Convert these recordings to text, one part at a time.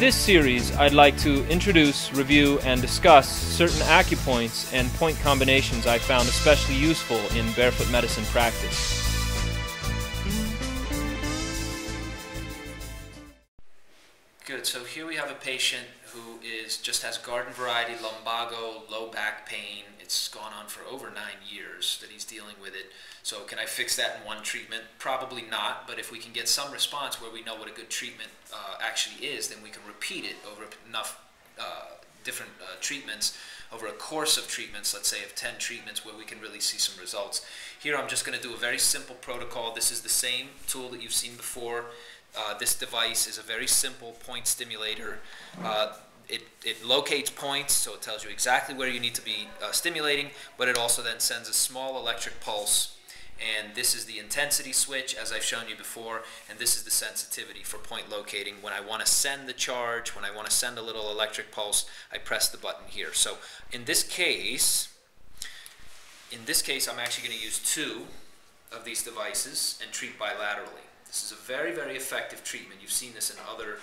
this series, I'd like to introduce, review, and discuss certain acupoints and point combinations I found especially useful in barefoot medicine practice. Good, so here we have a patient who just has garden variety lumbago, low back pain. It's gone on for over 9 years that he's dealing with it. So can I fix that in one treatment? Probably not, but if we can get some response where we know what a good treatment actually is, then we can repeat it over enough different treatments, over a course of treatments, let's say of 10 treatments, where we can really see some results. Here I'm just going to do a very simple protocol. This is the same tool that you've seen before. This device is a very simple point stimulator. It locates points, so it tells you exactly where you need to be stimulating, but it also then sends a small electric pulse. And this is the intensity switch, as I've shown you before, and this is the sensitivity for point locating. When I want to send the charge, when I want to send a little electric pulse, I press the button here. So in this case, I'm actually going to use 2 of these devices and treat bilaterally. This is a very, very effective treatment. You've seen this in other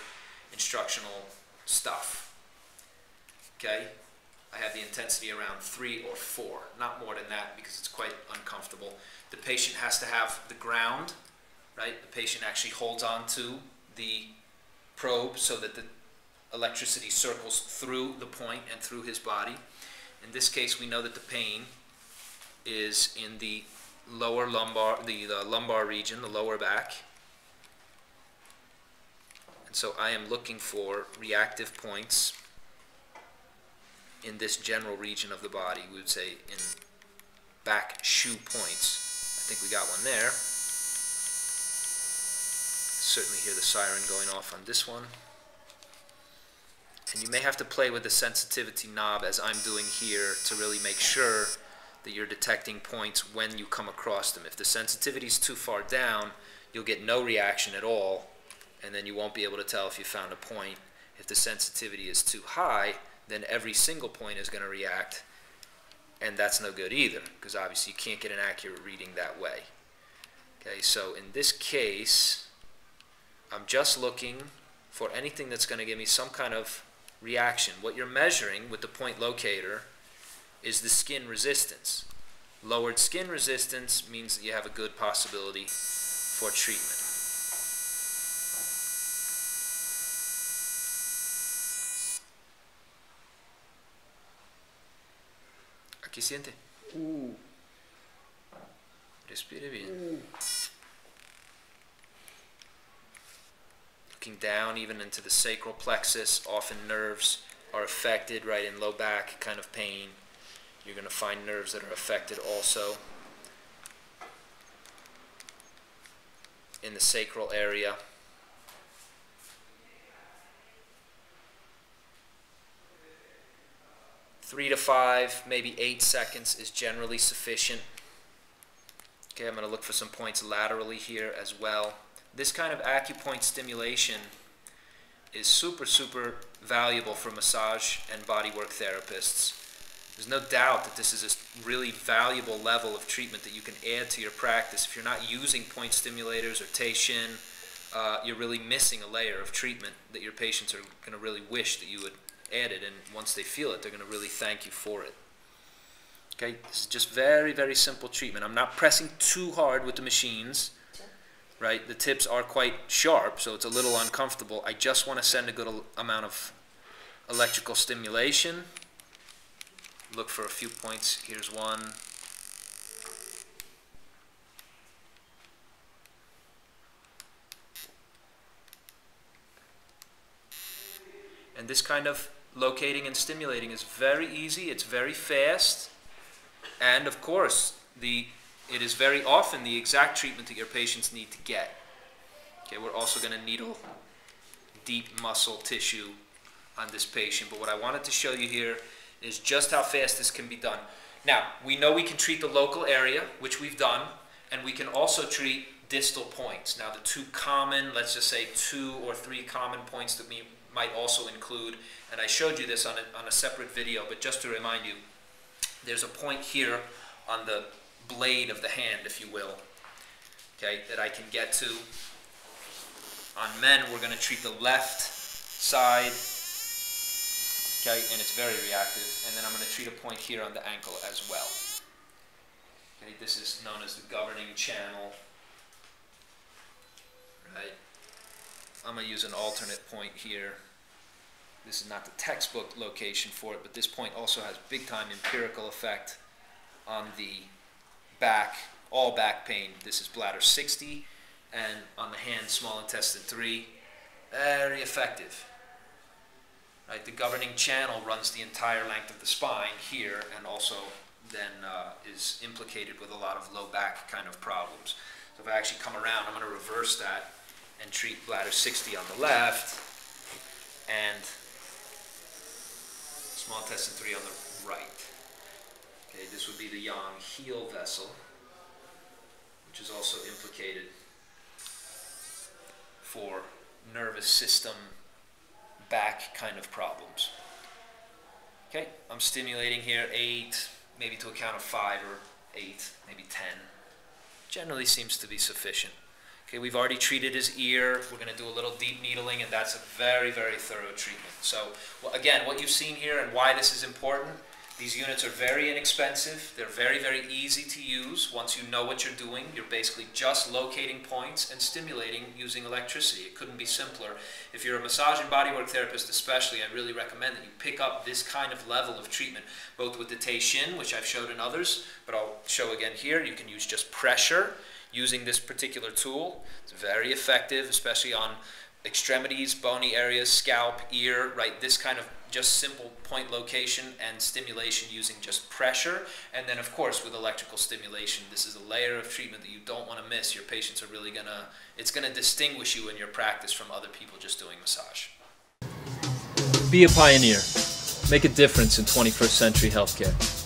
instructional stuff. Okay? I have the intensity around 3 or 4, not more than that because it's quite uncomfortable. The patient has to have the ground, right? The patient actually holds on to the probe so that the electricity circles through the point and through his body. In this case, we know that the pain is in the lower lumbar, the lumbar region, the lower back. And so I am looking for reactive points in this general region of the body. We would say in back shoe points. I think we got one there. Certainly hear the siren going off on this one. And you may have to play with the sensitivity knob as I'm doing here to really make sure that you're detecting points when you come across them. If the sensitivity is too far down, you'll get no reaction at all, and then you won't be able to tell if you found a point. If the sensitivity is too high, then every single point is going to react, and that's no good either, because obviously you can't get an accurate reading that way. Okay, so in this case, I'm just looking for anything that's going to give me some kind of reaction. What you're measuring with the point locator is the skin resistance. Lowered skin resistance means that you have a good possibility for treatment. Aquí siente. Respire bien. Looking down even into the sacral plexus, often nerves are affected, right, in low back kind of pain. You're going to find nerves that are affected also in the sacral area. Three to 5, maybe 8 seconds is generally sufficient. Okay, I'm going to look for some points laterally here as well. This kind of acupoint stimulation is super, super valuable for massage and bodywork therapists. There's no doubt that this is a really valuable level of treatment that you can add to your practice. If you're not using point stimulators or Teishin, you're really missing a layer of treatment that your patients are going to really wish that you would add it, and once they feel it, they're going to really thank you for it. Okay, this is just very, very simple treatment. I'm not pressing too hard with the machines, right? The tips are quite sharp, so it's a little uncomfortable. I just want to send a good amount of electrical stimulation. Look for a few points. Here's one. And this kind of locating and stimulating is very easy, it's very fast, and of course, it is very often the exact treatment that your patients need to get. Okay, we're also going to needle deep muscle tissue on this patient, but what I wanted to show you here is just how fast this can be done. Now, we know we can treat the local area, which we've done, and we can also treat distal points. Now, the 2 common, let's just say 2 or 3 common points that we might also include, and I showed you this on a separate video, but just to remind you, there's a point here on the blade of the hand, if you will, okay, that I can get to. On men, we're going to treat the left side. Okay, and it's very reactive. And then I'm going to treat a point here on the ankle as well. Okay, this is known as the governing channel. Right. I'm going to use an alternate point here. This is not the textbook location for it, but this point also has big time empirical effect on the back, all back pain. This is bladder 60, and on the hand, small intestine 3. Very effective. Right, the governing channel runs the entire length of the spine here, and also then is implicated with a lot of low back kind of problems. So if I actually come around, I'm going to reverse that and treat bladder 60 on the left, and small intestine 3 on the right. Okay, this would be the yang heel vessel, which is also implicated for nervous system back kind of problems. Okay, I'm stimulating here 8, maybe to a count of 5 or 8, maybe 10. Generally seems to be sufficient. Okay, we've already treated his ear. We're going to do a little deep needling, and that's a very, very thorough treatment. So, well, again, what you've seen here and why this is important, these units are very inexpensive. They're very, very easy to use. Once you know what you're doing, you're basically just locating points and stimulating using electricity. It couldn't be simpler. If you're a massage and bodywork therapist especially, I really recommend that you pick up this kind of level of treatment, both with the Tei Shin, which I've showed in others, but I'll show again here. You can use just pressure using this particular tool. It's very effective, especially on extremities, bony areas, scalp, ear, right? This kind of just simple point location and stimulation using just pressure. And then, of course, with electrical stimulation, this is a layer of treatment that you don't want to miss. Your patients are really it's gonna distinguish you in your practice from other people just doing massage. Be a pioneer. Make a difference in 21st century healthcare.